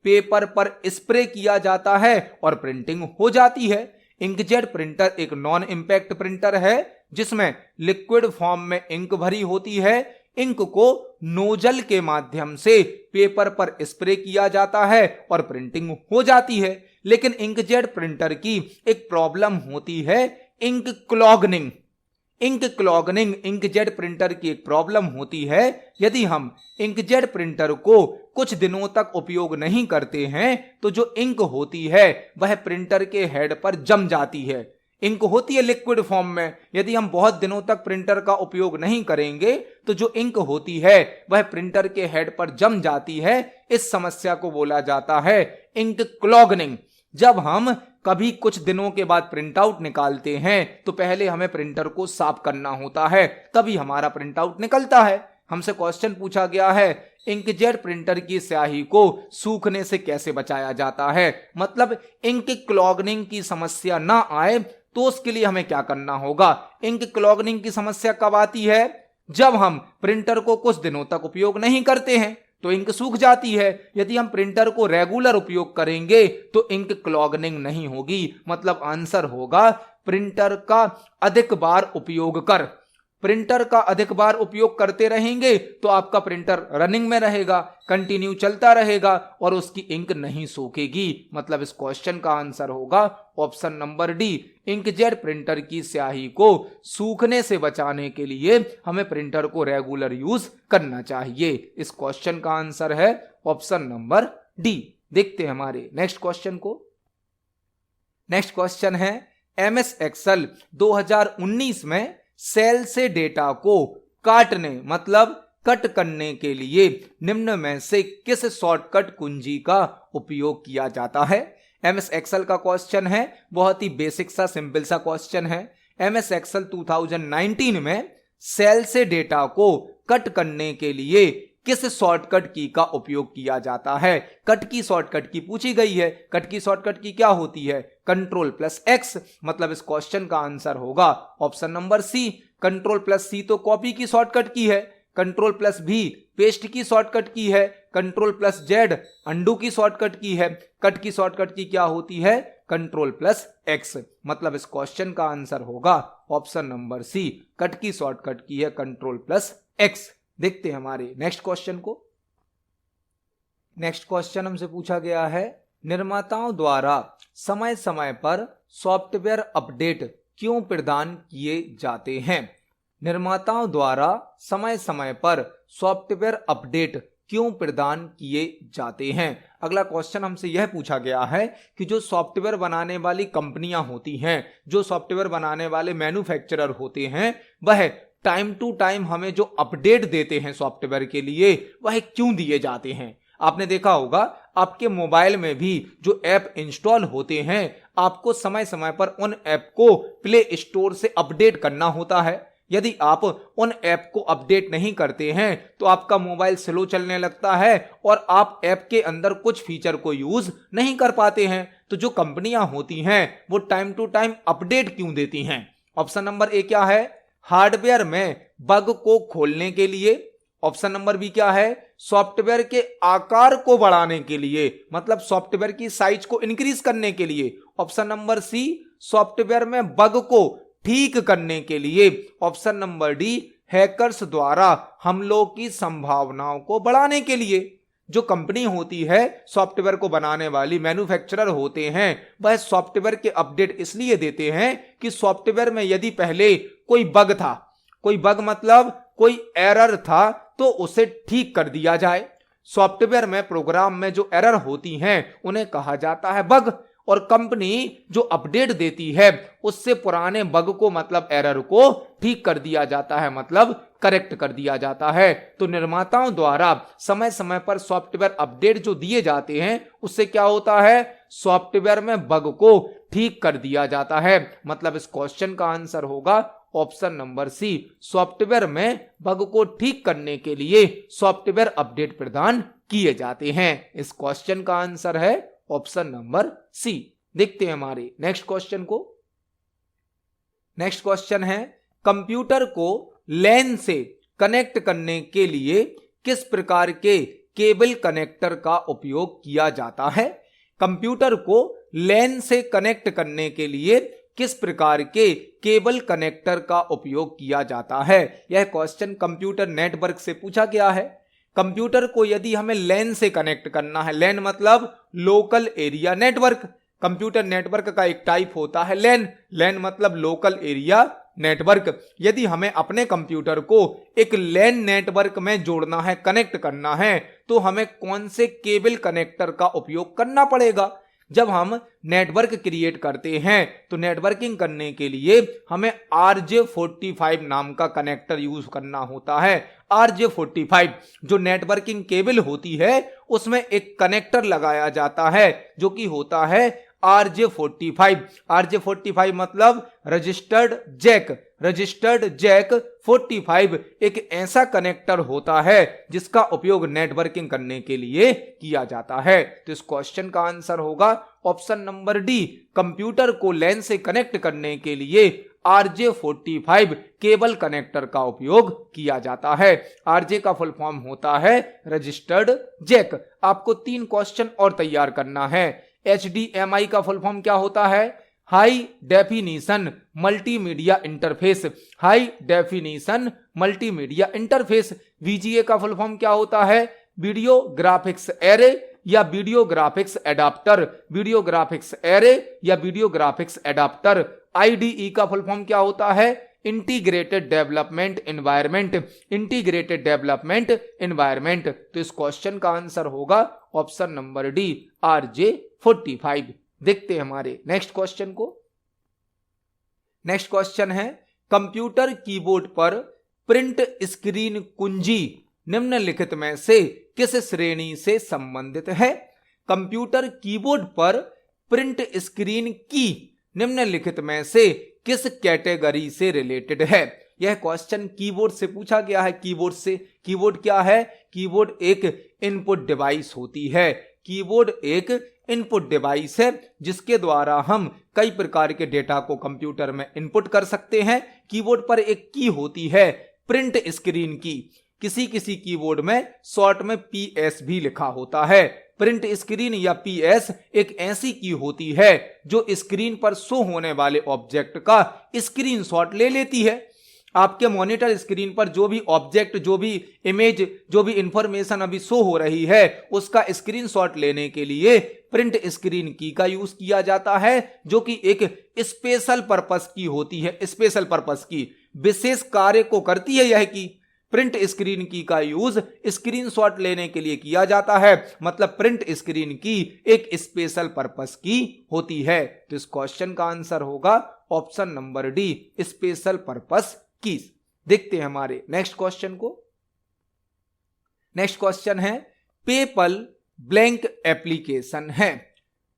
पेपर पर स्प्रे किया जाता है और प्रिंटिंग हो जाती है। इंकजेट प्रिंटर एक नॉन इंपैक्ट प्रिंटर है जिसमें लिक्विड फॉर्म में इंक भरी होती है। इंक को नोजल के माध्यम से पेपर पर स्प्रे किया जाता है और प्रिंटिंग हो जाती है। लेकिन इंकजेट प्रिंटर की एक प्रॉब्लम होती है इंक क्लॉगनिंग। इंकजेट प्रिंटर की एक प्रॉब्लम होती है। यदि हम इंकजेट प्रिंटर को कुछ दिनों तक उपयोग नहीं करते हैं तो जो इंक होती है वह प्रिंटर के हेड पर जम जाती है। इंक होती है लिक्विड फॉर्म में। यदि हम बहुत दिनों तक प्रिंटर का उपयोग नहीं करेंगे तो जो इंक होती है वह प्रिंटर के हेड पर जम जाती है। इस समस्या को बोला जाता है इंक क्लॉगनिंग। जब हम कभी कुछ दिनों के बाद प्रिंट आउट निकालते हैं तो पहले हमें प्रिंटर को साफ करना होता है, तभी हमारा प्रिंट आउट निकलता है। हमसे क्वेश्चन पूछा गया है इंकजेट प्रिंटर की स्याही को सूखने से कैसे बचाया जाता है। मतलब इंक क्लॉगनिंग की समस्या ना आए तो उसके लिए हमें क्या करना होगा। इंक क्लॉगनिंग की समस्या कब आती है? जब हम प्रिंटर को कुछ दिनों तक उपयोग नहीं करते हैं तो इंक सूख जाती है। यदि हम प्रिंटर को रेगुलर उपयोग करेंगे तो इंक क्लॉगनिंग नहीं होगी। मतलब आंसर होगा प्रिंटर का अधिक बार उपयोग कर। प्रिंटर का अधिक बार उपयोग करते रहेंगे तो आपका प्रिंटर रनिंग में रहेगा, कंटिन्यू चलता रहेगा और उसकी इंक नहीं सूखेगी। मतलब इस क्वेश्चन का आंसर होगा option number D. Inkjet printer की स्याही को सूखने से बचाने के लिए हमें प्रिंटर को रेगुलर यूज करना चाहिए। इस क्वेश्चन का आंसर है ऑप्शन नंबर डी। देखते हैं हमारे नेक्स्ट क्वेश्चन को। नेक्स्ट क्वेश्चन है एमएस एक्सेल 2019 में सेल से डेटा को काटने मतलब कट करने के लिए निम्न में से किस शॉर्टकट कुंजी का उपयोग किया जाता है। एमएस एक्सेल का क्वेश्चन है। बहुत ही बेसिक सा सिंपल सा क्वेश्चन है। एमएस एक्सेल 2019 में सेल से डेटा को कट करने के लिए किस शॉर्टकट की का उपयोग किया जाता है। कट की शॉर्टकट की पूछी गई है। कट की शॉर्टकट की क्या होती है? Ctrl+X। मतलब इस क्वेश्चन का आंसर होगा ऑप्शन नंबर सी। Ctrl+C तो कॉपी की शॉर्टकट की है। Ctrl+V पेस्ट की शॉर्टकट की है। Ctrl+Z अंडू की शॉर्टकट की है। कट की शॉर्टकट की क्या होती है? Ctrl+X। मतलब इस क्वेश्चन का आंसर होगा ऑप्शन नंबर सी। कट की शॉर्टकट की है Ctrl+X। देखते हैं हमारे नेक्स्ट क्वेश्चन को। नेक्स्ट क्वेश्चन हमसे पूछा गया है निर्माताओं द्वारा समय समय पर सॉफ्टवेयर अपडेट क्यों प्रदान किए जाते हैं। निर्माताओं द्वारा समय समय पर सॉफ्टवेयर अपडेट क्यों प्रदान किए जाते हैं। अगला क्वेश्चन हमसे यह पूछा गया है कि जो सॉफ्टवेयर बनाने वाली कंपनियां होती हैं, जो सॉफ्टवेयर बनाने वाले मैन्युफैक्चरर होते हैं, वह टाइम टू टाइम हमें जो अपडेट देते हैं सॉफ्टवेयर के लिए वह क्यों दिए जाते हैं। आपने देखा होगा आपके मोबाइल में भी जो ऐप इंस्टॉल होते हैं आपको समय समय पर उन ऐप को प्ले स्टोर से अपडेट करना होता है। यदि आप उन ऐप को अपडेट नहीं करते हैं तो आपका मोबाइल स्लो चलने लगता है और आप ऐप के अंदर कुछ फीचर को यूज नहीं कर पाते हैं। तो जो कंपनियां होती हैं वो टाइम टू टाइम अपडेट क्यों देती हैं। ऑप्शन नंबर ए क्या है? हार्डवेयर में बग को खोलने के लिए। ऑप्शन नंबर बी क्या है? सॉफ्टवेयर के आकार को बढ़ाने के लिए, मतलब सॉफ्टवेयर की साइज को इंक्रीज करने के लिए। ऑप्शन नंबर सी सॉफ्टवेयर में बग को ठीक करने के लिए। ऑप्शन नंबर डी हैकर्स द्वारा हमलों की संभावनाओं को बढ़ाने के लिए। जो कंपनी होती है सॉफ्टवेयर को बनाने वाली मैन्युफैक्चरर होते हैं वह सॉफ्टवेयर के अपडेट इसलिए देते हैं कि सॉफ्टवेयर में यदि पहले कोई बग था, कोई बग मतलब कोई एरर था, तो उसे ठीक कर दिया जाए। सॉफ्टवेयर में प्रोग्राम में जो एरर होती हैं उन्हें कहा जाता है बग, और कंपनी जो अपडेट देती है उससे पुराने बग को मतलब एरर को ठीक कर दिया जाता है, मतलब करेक्ट कर दिया जाता है। तो निर्माताओं द्वारा समय समय पर सॉफ्टवेयर अपडेट जो दिए जाते हैं उससे क्या होता है, सॉफ्टवेयर में बग को ठीक कर दिया जाता है। मतलब इस क्वेश्चन का आंसर होगा ऑप्शन नंबर सी, सॉफ्टवेयर में बग को ठीक करने के लिए सॉफ्टवेयर अपडेट प्रदान किए जाते हैं। इस क्वेश्चन का आंसर है ऑप्शन नंबर सी। देखते हैं हमारे नेक्स्ट क्वेश्चन को। नेक्स्ट क्वेश्चन है, कंप्यूटर को लैन से कनेक्ट करने के लिए किस प्रकार के केबल कनेक्टर का उपयोग किया जाता है। कंप्यूटर को लैन से कनेक्ट करने के लिए किस प्रकार के केबल कनेक्टर का उपयोग किया जाता है। यह क्वेश्चन कंप्यूटर नेटवर्क से पूछा गया है। कंप्यूटर को यदि हमें लैन से कनेक्ट करना है, लैन मतलब local area network, computer network का एक टाइप होता है लैन, लैन मतलब लोकल एरिया नेटवर्क। यदि हमें अपने कंप्यूटर को एक लैन नेटवर्क में जोड़ना है, कनेक्ट करना है, तो हमें कौन से केबल कनेक्टर का उपयोग करना पड़ेगा। जब हम नेटवर्क क्रिएट करते हैं तो नेटवर्किंग करने के लिए हमें RJ45 नाम का कनेक्टर यूज करना होता है। RJ45 जो नेटवर्किंग केबल होती है उसमें एक कनेक्टर लगाया जाता है जो कि होता है RJ45। RJ45 मतलब रजिस्टर्ड जैक 45 एक ऐसा कनेक्टर होता है जिसका उपयोग नेटवर्किंग करने के लिए किया जाता है। तो इस क्वेश्चन का आंसर होगा ऑप्शन नंबर डी, कंप्यूटर को लैन से कनेक्ट करने के लिए RJ45 केबल कनेक्टर का उपयोग किया जाता है। RJ का फुल फॉर्म होता है रजिस्टर्ड जैक। आपको 3 क्वेश्चन और तैयार करना है। HDMI का फुल फॉर्म क्या होता है, high definition multimedia interface, high definition multimedia interface. VGA का फुल फॉर्म क्या होता है, वीडियो ग्राफिक्स एरे या video graphics adapter, video graphics array या वीडियो ग्राफिक्स एडाप्टर। IDE का फुल फॉर्म क्या होता है, integrated development environment, integrated development environment. तो इस क्वेश्चन का आंसर होगा ऑप्शन नंबर डी, RJ45। देखते हैं हमारे नेक्स्ट क्वेश्चन को। नेक्स्ट क्वेश्चन है, कंप्यूटर कीबोर्ड पर प्रिंट स्क्रीन कुंजी निम्नलिखित में से किस श्रेणी से संबंधित है। कंप्यूटर कीबोर्ड पर प्रिंट स्क्रीन की निम्नलिखित में से किस कैटेगरी से रिलेटेड है। यह क्वेश्चन कीबोर्ड से पूछा गया है। कीबोर्ड से, कीबोर्ड क्या है, कीबोर्ड एक इनपुट डिवाइस होती है। कीबोर्ड एक इनपुट डिवाइस है जिसके द्वारा हम कई प्रकार के डेटा को कंप्यूटर में इनपुट कर सकते हैं। कीबोर्ड पर एक की होती है प्रिंट स्क्रीन की, किसी कीबोर्ड में शॉर्ट में PS भी लिखा होता है। प्रिंट स्क्रीन या PS एक ऐसी की होती है जो स्क्रीन पर शो होने वाले ऑब्जेक्ट का स्क्रीनशॉट ले लेती है। आपके मॉनिटर स्क्रीन पर जो भी ऑब्जेक्ट, जो भी इमेज, जो भी इंफॉर्मेशन अभी शो हो रही है उसका स्क्रीनशॉट लेने के लिए प्रिंट स्क्रीन की का यूज किया जाता है जो कि एक स्पेशल पर्पस की होती है। स्पेशल पर्पस की, विशेष कार्य को करती है यह की। प्रिंट स्क्रीन की का यूज स्क्रीनशॉट लेने के लिए किया जाता है। मतलब प्रिंट स्क्रीन की एक स्पेशल पर्पस की होती है। तो इस क्वेश्चन का आंसर होगा option number D, special purpose keys. देखते हैं हमारे नेक्स्ट क्वेश्चन को। नेक्स्ट क्वेश्चन है, पेपल ब्लैंक एप्लीकेशन है।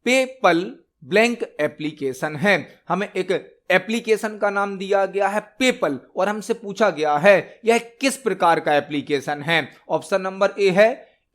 पेपल ब्लैंक एप्लीकेशन है। हमें एक एप्लीकेशन का नाम दिया गया है पेपल और हमसे पूछा गया है यह किस प्रकार का एप्लीकेशन है। ऑप्शन नंबर ए है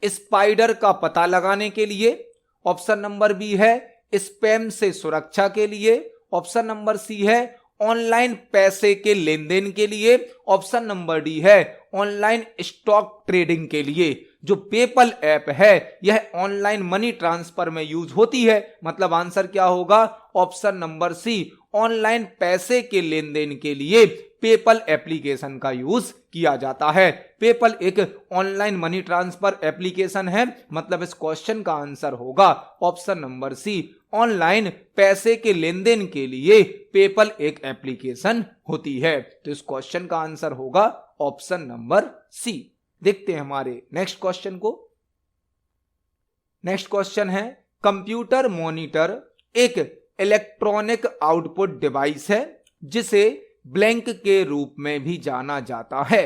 स्पाइडर का पता लगाने के लिए, ऑप्शन नंबर बी है स्पैम से सुरक्षा के लिए, ऑप्शन नंबर सी है ऑनलाइन पैसे के लेन देन के लिए, ऑप्शन नंबर डी है ऑनलाइन स्टॉक ट्रेडिंग के लिए। जो पेपल ऐप है यह ऑनलाइन मनी ट्रांसफर में यूज होती है। मतलब आंसर क्या होगा, ऑप्शन नंबर सी, ऑनलाइन पैसे के लेन देन के लिए पेपल एप्लीकेशन का यूज किया जाता है। पेपल एक ऑनलाइन मनी ट्रांसफर एप्लीकेशन है। मतलब इस क्वेश्चन का आंसर होगा ऑप्शन नंबर सी, ऑनलाइन पैसे के लेन देन के लिए पेपल एक एप्लीकेशन होती है। तो इस क्वेश्चन का आंसर होगा ऑप्शन नंबर सी। देखते हैं हमारे नेक्स्ट क्वेश्चन को। नेक्स्ट क्वेश्चन है, कंप्यूटर मॉनिटर एक इलेक्ट्रॉनिक आउटपुट डिवाइस है जिसे ब्लैंक के रूप में भी जाना जाता है।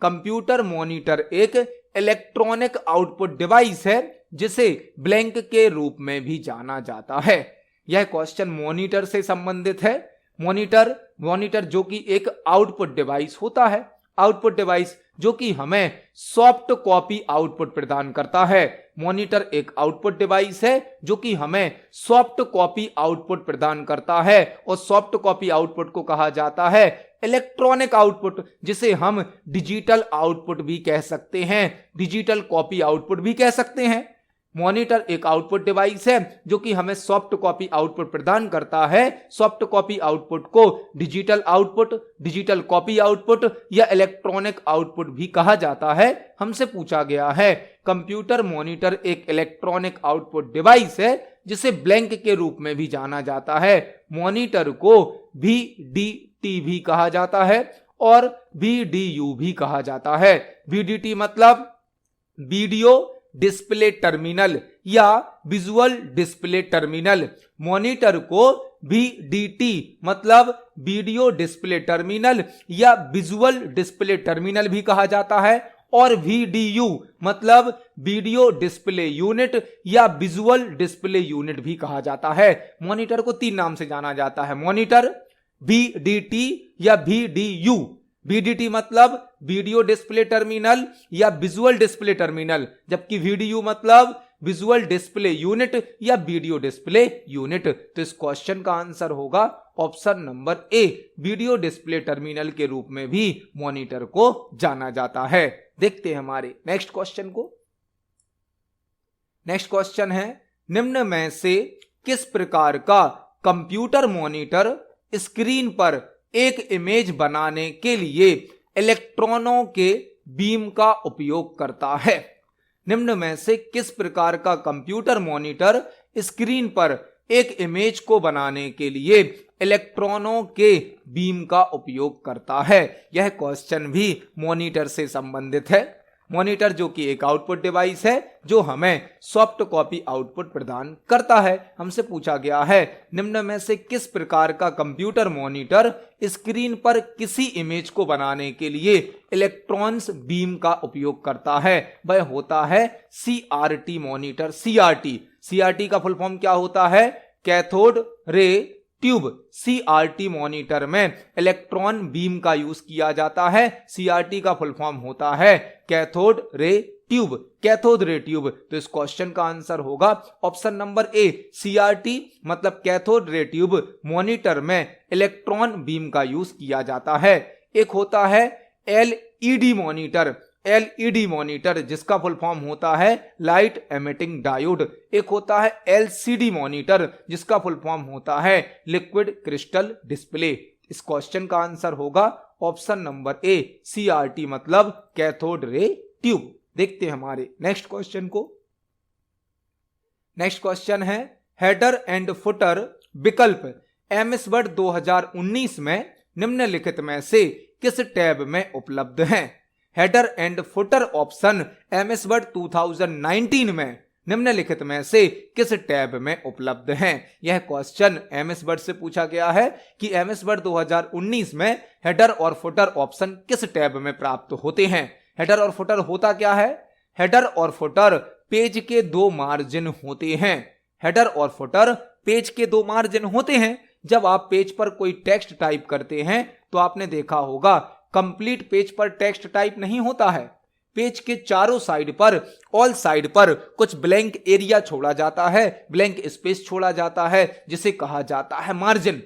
कंप्यूटर मॉनिटर एक इलेक्ट्रॉनिक आउटपुट डिवाइस है जिसे ब्लैंक के रूप में भी जाना जाता है। यह क्वेश्चन मॉनिटर से संबंधित है। मॉनिटर जो कि एक आउटपुट डिवाइस होता है, आउटपुट डिवाइस जो कि हमें सॉफ्ट कॉपी आउटपुट प्रदान करता है। मॉनिटर एक आउटपुट डिवाइस है जो कि हमें सॉफ्ट कॉपी आउटपुट प्रदान करता है और सॉफ्ट कॉपी आउटपुट को कहा जाता है इलेक्ट्रॉनिक आउटपुट, जिसे हम डिजिटल आउटपुट भी कह सकते हैं, डिजिटल कॉपी आउटपुट भी कह सकते हैं। मॉनिटर एक आउटपुट डिवाइस है जो कि हमें सॉफ्ट कॉपी आउटपुट प्रदान करता है। सॉफ्ट कॉपी आउटपुट को digital output, digital copy output या इलेक्ट्रॉनिक आउटपुट भी कहा जाता है। हमसे पूछा गया है कंप्यूटर मॉनिटर एक इलेक्ट्रॉनिक आउटपुट डिवाइस है जिसे ब्लैंक के रूप में भी जाना जाता है। मॉनिटर को VDT भी कहा जाता है और VDU भी कहा जाता है। VDT मतलब वीडियो डिस्प्ले टर्मिनल या विजुअल डिस्प्ले टर्मिनल। मॉनिटर को VDT मतलब वीडियो डिस्प्ले टर्मिनल या विजुअल डिस्प्ले टर्मिनल भी कहा जाता है और VDU मतलब वीडियो डिस्प्ले यूनिट या विजुअल डिस्प्ले यूनिट भी कहा जाता है। मॉनिटर को 3 नाम से जाना जाता है, मॉनिटर, VDT या VDU। VDT मतलब वीडियो डिस्प्ले टर्मिनल या विजुअल डिस्प्ले टर्मिनल, जबकि VDU मतलब विजुअल डिस्प्ले यूनिट या वीडियो डिस्प्ले यूनिट। तो इस क्वेश्चन का आंसर होगा ऑप्शन नंबर ए, वीडियो डिस्प्ले टर्मिनल के रूप में भी मॉनिटर को जाना जाता है। देखते हैं हमारे नेक्स्ट क्वेश्चन को। नेक्स्ट क्वेश्चन है, निम्न में से किस प्रकार का कंप्यूटर मॉनिटर स्क्रीन पर एक इमेज बनाने के लिए इलेक्ट्रॉनों के बीम का उपयोग करता है? निम्न में से किस प्रकार का कंप्यूटर मॉनिटर स्क्रीन पर एक इमेज को बनाने के लिए इलेक्ट्रॉनों के बीम का उपयोग करता है? यह क्वेश्चन भी मॉनिटर से संबंधित है। मॉनिटर जो कि एक आउटपुट डिवाइस है जो हमें सॉफ्ट कॉपी आउटपुट प्रदान करता है। हमसे पूछा गया है निम्न में से किस प्रकार का कंप्यूटर मॉनिटर स्क्रीन पर किसी इमेज को बनाने के लिए इलेक्ट्रॉन्स बीम का उपयोग करता है? वह होता है CRT मॉनिटर। CRT का फुल फॉर्म क्या होता है? Cathode ray tube. CRT monitor में इलेक्ट्रॉन बीम का यूज किया जाता है। CRT का फुल फॉर्म होता है cathode ray tube, cathode ray tube. तो इस क्वेश्चन का आंसर होगा ऑप्शन नंबर ए, CRT मतलब कैथोड रे ट्यूब मॉनिटर में इलेक्ट्रॉन बीम का यूज किया जाता है। एक होता है LED मॉनिटर, LED मॉनिटर जिसका फुल फॉर्म होता है लाइट एमिटिंग डायोड। एक होता है LCD मॉनिटर जिसका फुल फॉर्म होता है लिक्विड क्रिस्टल डिस्प्ले। इस क्वेश्चन का आंसर होगा ऑप्शन नंबर ए, CRT मतलब कैथोड रे ट्यूब। देखते हैं हमारे नेक्स्ट क्वेश्चन को। नेक्स्ट क्वेश्चन है, हेडर एंड फुटर विकल्प MS वर्ड 2019 में निम्नलिखित में से किस टैब में उपलब्ध हैं? Header and footer option MS word 2019 में निम्नलिखित में से किस टैब में उपलब्ध हैं? यह क्वेश्चन MS वर्ड से पूछा गया है कि MS वर्ड 2019 में हेडर और फुटर ऑप्शन किस टैब में प्राप्त होते हैं। हेडर और फुटर होता क्या है? हेडर और फुटर पेज के 2 मार्जिन होते हैं। हेडर और फुटर पेज के 2 मार्जिन होते हैं। जब आप पेज पर कोई टेक्स्ट टाइप करते हैं तो आपने देखा होगा कंप्लीट पेज पर टेक्स्ट टाइप नहीं होता है। पेज के चारों साइड पर, ऑल साइड पर कुछ ब्लैंक एरिया छोड़ा जाता है, ब्लैंक स्पेस छोड़ा जाता है जिसे कहा जाता है मार्जिन।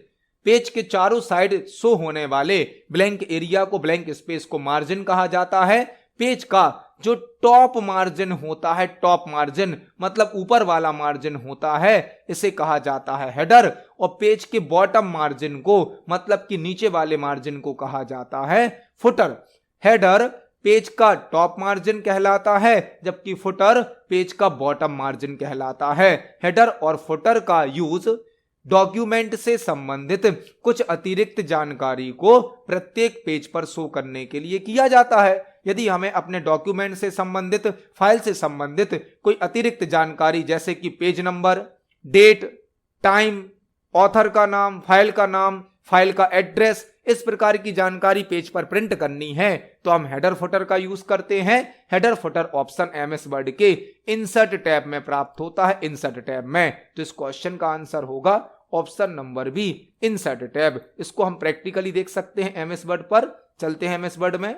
पेज के चारों साइड शो होने वाले ब्लैंक एरिया को, ब्लैंक स्पेस को मार्जिन कहा जाता है। पेज का जो टॉप मार्जिन होता है, टॉप मार्जिन मतलब ऊपर वाला मार्जिन होता है, इसे कहा जाता है हेडर। और पेज के बॉटम मार्जिन को मतलब कि नीचे वाले मार्जिन को कहा जाता है फुटर। हेडर पेज का टॉप मार्जिन कहलाता है जबकि फुटर पेज का बॉटम मार्जिन कहलाता है। हेडर और फुटर का यूज डॉक्यूमेंट से संबंधित कुछ अतिरिक्त जानकारी को प्रत्येक पेज पर शो करने के लिए किया जाता है। यदि हमें अपने डॉक्यूमेंट से संबंधित, फाइल से संबंधित कोई अतिरिक्त जानकारी जैसे कि page number, date, time, author का नाम, फाइल का नाम, फाइल का एड्रेस, इस प्रकार की जानकारी पेज पर प्रिंट करनी है तो हम हेडर फुटर का यूज करते हैं। Header footer option MS word के इंसर्ट टैब में प्राप्त होता है, इंसर्ट टैब में। तो इस क्वेश्चन का आंसर होगा option number B, insert tab. इसको हम प्रैक्टिकली देख सकते हैं एमएस वर्ड पर। चलते हैं एमएस वर्ड में।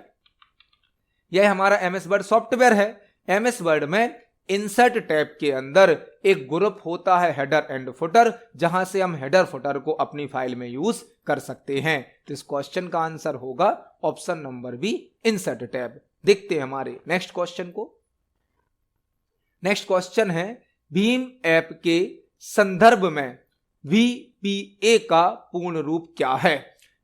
यह हमारा एमएस वर्ड सॉफ्टवेयर है। एमएस वर्ड में इंसर्ट टैब के अंदर एक ग्रुप होता है हेडर एंड फुटर, जहां से हम हेडर फुटर को अपनी फाइल में यूज कर सकते हैं। तो इस क्वेश्चन का आंसर होगा option number B, insert tab. देखते हैं हमारे नेक्स्ट क्वेश्चन को। नेक्स्ट क्वेश्चन है, भीम ऐप के संदर्भ में VPA का पूर्ण रूप क्या है?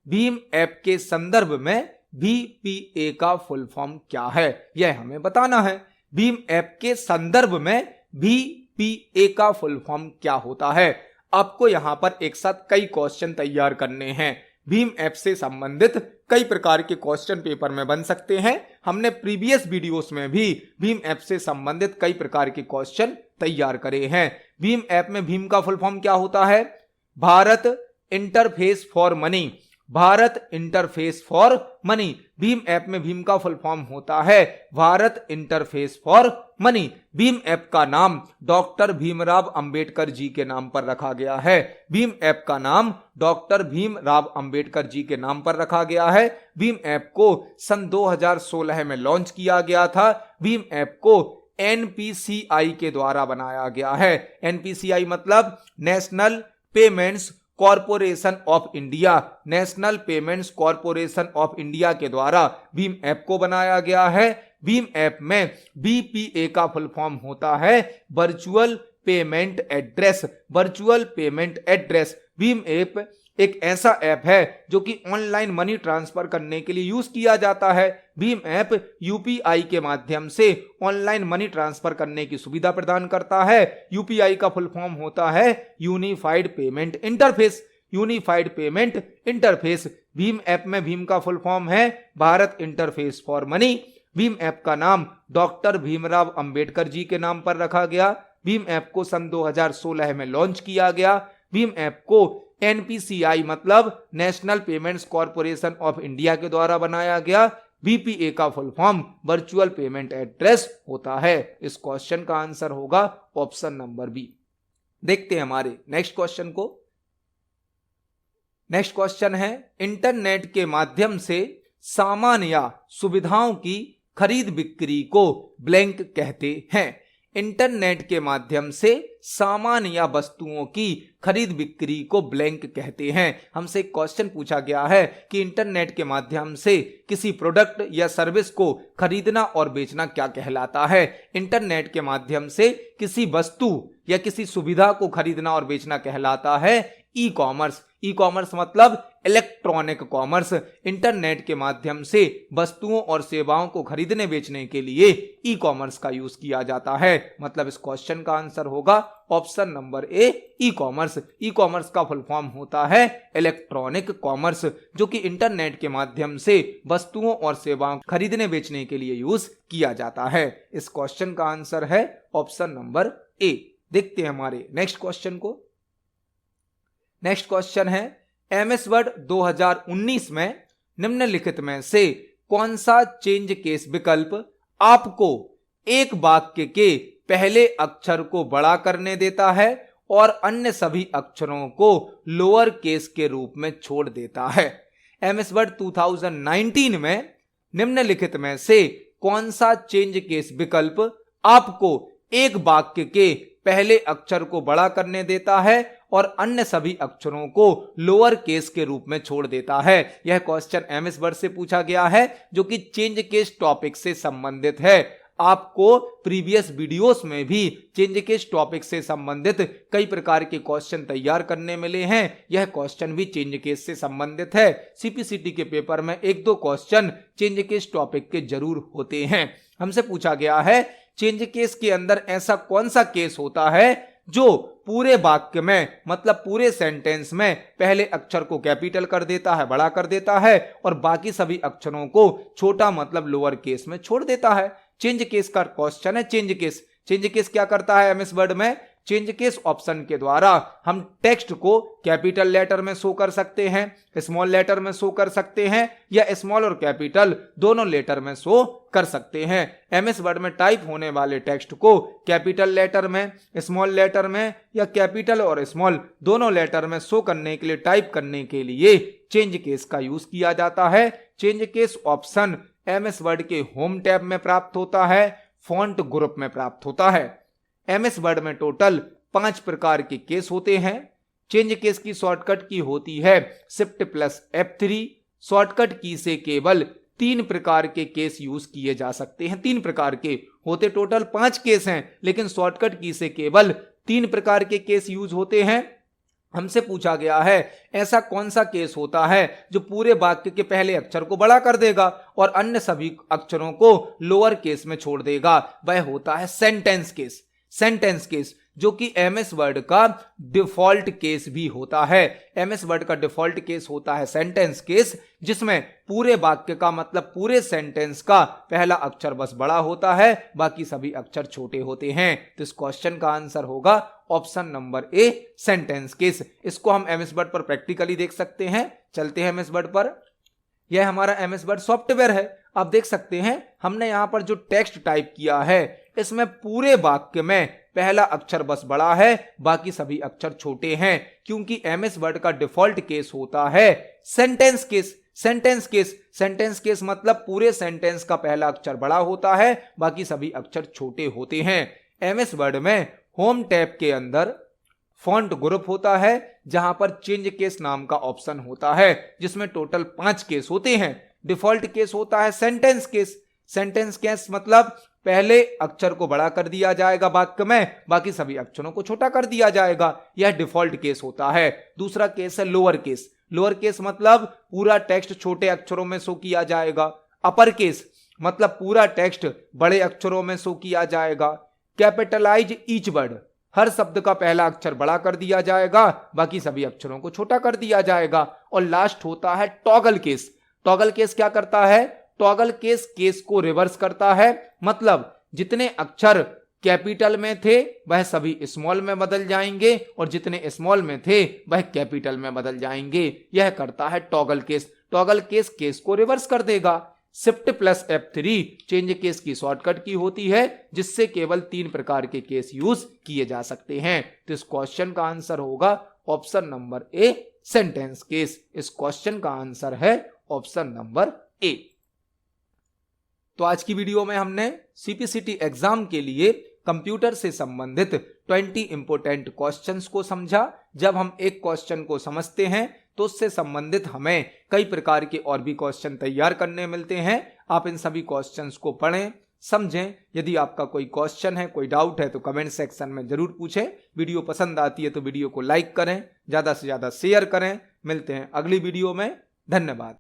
भीम ऐप के संदर्भ में VPA का फुल फॉर्म क्या है, यह हमें बताना है। भीम ऐप के संदर्भ में VPA का फुल फॉर्म क्या होता है? आपको यहां पर एक साथ कई क्वेश्चन तैयार करने हैं। भीम ऐप से संबंधित कई प्रकार के क्वेश्चन पेपर में बन सकते हैं। हमने प्रीवियस वीडियोस में भी भीम ऐप से संबंधित कई प्रकार के क्वेश्चन तैयार करे हैं। भीम ऐप में भीम का फुल फॉर्म क्या होता है? Bharat interface for money, Bharat interface for money. Bhim app में भीम का फुल फॉर्म होता है Bharat interface for money. Bhim app का नाम डॉक्टर भीमराव अंबेडकर जी के नाम पर रखा गया है। भीम ऐप का नाम डॉक्टर भीमराव अंबेडकर जी के नाम पर रखा गया है। भीम ऐप को सन 2016 में लॉन्च किया गया था। भीम ऐप को NPCI के द्वारा बनाया गया है। NPCI मतलब national payments corporation of India, national payments corporation of India के द्वारा भीम ऐप को बनाया गया है। भीम ऐप में VPA का फुल फॉर्म होता है virtual payment address, virtual payment address. Bhim app एक ऐसा ऐप है जो कि ऑनलाइन मनी ट्रांसफर करने के लिए यूज किया जाता है। भीम ऐप UPI के माध्यम से ऑनलाइन मनी ट्रांसफर करने की सुविधा प्रदान करता है। UPI का फुल फॉर्म होता है unified payment interface, unified payment interface. Bhim app में भीम का फुल फॉर्म है Bharat interface for money. Bhim app का नाम डॉक्टर भीमराव अंबेडकर जी के नाम पर रखा गया। भीम ऐप को सन 2016 में लॉन्च किया गया। भीम ऐप को NPCI मतलब national payments corporation of India के द्वारा बनाया गया। VPA का full form virtual payment address होता है। इस क्वेश्चन का आंसर होगा ऑप्शन नंबर बी। देखते हैं हमारे नेक्स्ट क्वेश्चन को। नेक्स्ट क्वेश्चन है, इंटरनेट के माध्यम से सामान या सुविधाओं की खरीद बिक्री को ब्लैंक कहते हैं। इंटरनेट के माध्यम से सामान या वस्तुओं की खरीद बिक्री को ब्लैंक कहते हैं। हमसे एक क्वेश्चन पूछा गया है कि इंटरनेट के माध्यम से किसी प्रोडक्ट या सर्विस को खरीदना और बेचना क्या कहलाता है? इंटरनेट के माध्यम से किसी वस्तु या किसी सुविधा को खरीदना और बेचना कहलाता है ई कॉमर्स। ई कॉमर्स मतलब इलेक्ट्रॉनिक कॉमर्स। इंटरनेट के माध्यम से वस्तुओं और सेवाओं को खरीदने बेचने के लिए ई कॉमर्स का यूज किया जाता है। मतलब इस क्वेश्चन का आंसर होगा ऑप्शन नंबर ए, ई कॉमर्स। ई कॉमर्स का फुल फॉर्म होता है इलेक्ट्रॉनिक कॉमर्स, जो कि इंटरनेट के माध्यम से वस्तुओं और सेवाओं खरीदने बेचने के लिए यूज किया जाता है। इस क्वेश्चन का आंसर है ऑप्शन नंबर ए। देखते हैं हमारे नेक्स्ट क्वेश्चन को। नेक्स्ट क्वेश्चन है, MS वर्ड 2019 में निम्नलिखित में से कौन सा चेंज केस विकल्प आपको एक वाक्य के पहले अक्षर को बड़ा करने देता है और अन्य सभी अक्षरों को लोअर केस के रूप में छोड़ देता है? MS वर्ड 2019 में निम्नलिखित में से कौन सा चेंज केस विकल्प आपको एक वाक्य के पहले अक्षर को बड़ा करने देता है और अन्य सभी अक्षरों को लोअर केस के रूप में छोड़ देता है? यह क्वेश्चन MS वर्ड से पूछा गया है, जो कि चेंज केस टॉपिक से संबंधित है। आपको प्रीवियस वीडियोस में भी चेंज केस टॉपिक से संबंधित कई प्रकार के क्वेश्चन तैयार करने मिले हैं। यह क्वेश्चन भी चेंज केस से संबंधित है। CPCT के पेपर में एक दो क्वेश्चन चेंज केस टॉपिक के जरूर होते हैं। हमसे पूछा गया है चेंज केस के अंदर ऐसा कौन सा केस होता है जो पूरे वाक्य में मतलब पूरे सेंटेंस में पहले अक्षर को कैपिटल कर देता है, बड़ा कर देता है, और बाकी सभी अक्षरों को छोटा मतलब लोअर केस में छोड़ देता है। चेंज केस का क्वेश्चन है। चेंज केस क्या करता है MS वर्ड में? चेंज केस ऑप्शन के द्वारा हम टेक्स्ट को कैपिटल लेटर में शो कर सकते हैं, स्मॉल लेटर में शो कर सकते हैं या स्मॉल और कैपिटल दोनों लेटर में शो कर सकते हैं। एमएस वर्ड में टाइप होने वाले टेक्स्ट को कैपिटल लेटर में, स्मॉल लेटर में या कैपिटल और स्मॉल दोनों लेटर में शो करने के लिए, टाइप करने के लिए चेंज केस का यूज किया जाता है। Change case option MS word के होम टैब में प्राप्त होता है, फॉन्ट ग्रुप में प्राप्त होता है। एमएस वर्ड में टोटल 5 प्रकार के केस होते हैं। चेंज केस की शॉर्टकट की होती है शिफ्ट प्लस F3। शॉर्टकट की से केवल 3 प्रकार के केस यूज किए जा सकते हैं। 3 प्रकार के होते टोटल 5 केस हैं, लेकिन शॉर्टकट की से केवल 3 प्रकार के केस यूज होते हैं। हमसे पूछा गया है ऐसा कौन सा केस होता है जो पूरे वाक्य के पहले अक्षर को बड़ा कर देगा और अन्य सभी अक्षरों को लोअर केस में छोड़ देगा। वह होता है सेंटेंस केस। सेंटेंस केस जो कि एमएस वर्ड का डिफॉल्ट केस भी होता है। एमएस वर्ड का डिफॉल्ट केस होता है सेंटेंस केस, जिसमें पूरे वाक्य का मतलब पूरे सेंटेंस का पहला अक्षर बस बड़ा होता है, बाकी सभी अक्षर छोटे होते हैं। तो इस क्वेश्चन का आंसर होगा ऑप्शन नंबर ए, सेंटेंस केस। इसको हम एमएस वर्ड पर प्रैक्टिकली देख सकते हैं। चलते हैं एमएस वर्ड पर। यह हमारा एमएस वर्ड सॉफ्टवेयर है। आप देख सकते हैं हमने यहां पर जो टेक्स्ट टाइप किया है इसमें पूरे वाक्य में पहला अक्षर बस बड़ा है, बाकी सभी अक्षर छोटे हैं, क्योंकि एमएस वर्ड का डिफॉल्ट केस होता है sentence case. Sentence case, sentence case मतलब पूरे सेंटेंस का पहला अक्षर बड़ा होता है, बाकी सभी अक्षर छोटे होते हैं। एमएस वर्ड में होम टैब के अंदर फॉन्ट ग्रुप होता है, जहां पर चेंज केस नाम का ऑप्शन होता है, जिसमें टोटल 5 केस होते हैं। डिफॉल्ट केस होता है सेंटेंस केस। सेंटेंस केस मतलब पहले अक्षर को बड़ा कर दिया जाएगा वाक्य में, बाकी सभी अक्षरों को छोटा कर दिया जाएगा। यह डिफॉल्ट केस होता है। दूसरा केस है लोअर केस। लोअर केस मतलब पूरा टेक्स्ट छोटे अक्षरों में शो किया जाएगा। अपर केस मतलब पूरा टेक्स्ट बड़े अक्षरों में शो किया जाएगा। कैपिटलाइज ईच वर्ड, हर शब्द का पहला अक्षर बड़ा कर दिया जाएगा, बाकी सभी अक्षरों को छोटा कर दिया जाएगा। और लास्ट होता है टॉगल केस। टॉगल केस क्या करता है? टॉगल केस केस को रिवर्स करता है, मतलब जितने अक्षर कैपिटल में थे वह सभी स्मॉल में बदल जाएंगे और जितने स्मॉल में थे वह कैपिटल में बदल जाएंगे। यह करता है toggle case. Toggle case case को रिवर्स कर देगा। Shift plus F3 change case की शॉर्टकट की होती है, जिससे केवल 3 प्रकार के केस यूज किए जा सकते हैं। तो इस क्वेश्चन का आंसर होगा ऑप्शन नंबर ए, सेंटेंस केस। इस क्वेश्चन का आंसर है ऑप्शन नंबर ए। तो आज की वीडियो में हमने सीपीसीटी एग्जाम के लिए कंप्यूटर से संबंधित 20 इंपोर्टेंट क्वेश्चंस को समझा। जब हम एक क्वेश्चन को समझते हैं तो उससे संबंधित हमें कई प्रकार के और भी क्वेश्चन तैयार करने मिलते हैं। आप इन सभी क्वेश्चंस को पढ़ें, समझें। यदि आपका कोई क्वेश्चन है, कोई डाउट है तो कमेंट सेक्शन में जरूर पूछें। वीडियो पसंद आती है तो वीडियो को लाइक करें, ज्यादा से ज्यादा शेयर करें। मिलते हैं अगली वीडियो में। धन्यवाद।